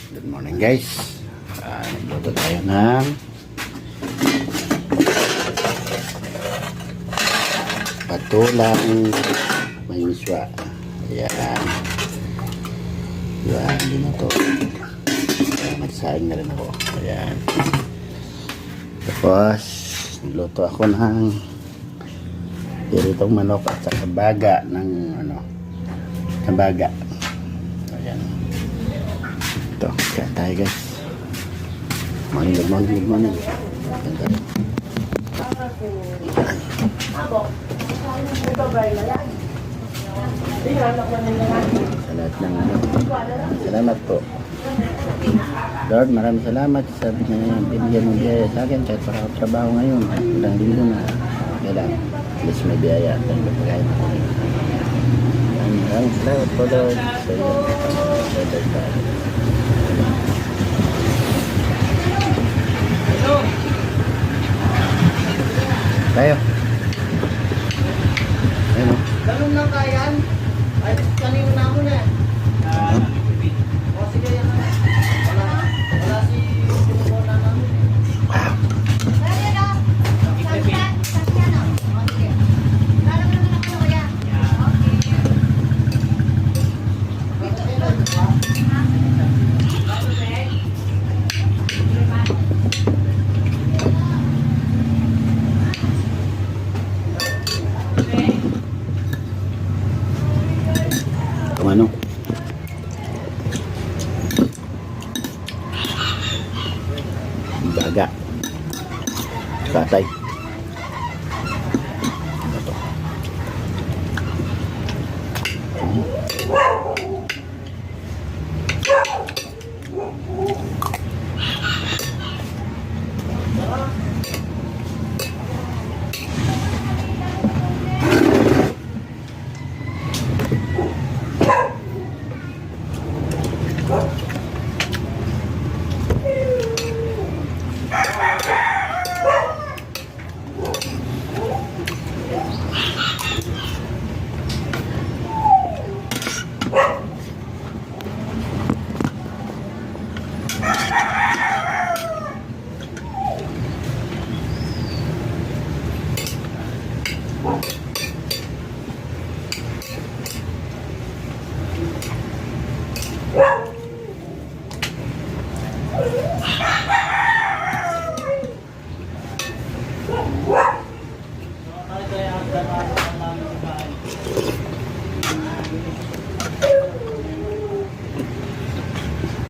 Good morning guys. Nagluto tayo ng patulang may miswa. Ayan. Ayan, ginuto. Magsaing na rin ako. Ayan. Tapos, nagluto ako ng piritong manok at saka baga ng baga. Ayan. Ito, kaya tayo guys. Good morning. Ganda rin. Sa lahat ng salamat po. Lord, maraming salamat sa binigyan mong biyaya sa akin kahit trabaho ngayon. Ilang linggo na kailangan. Please may biyaya at ang pagkain. Maraming salamat po Lord sa iyo. Tayo. Ayun o. Ganun lang kayan. Ay, kanina na ako na. O sige yan na. Wala si Pumuna namin. Ano? Baga. Katay. Ano to?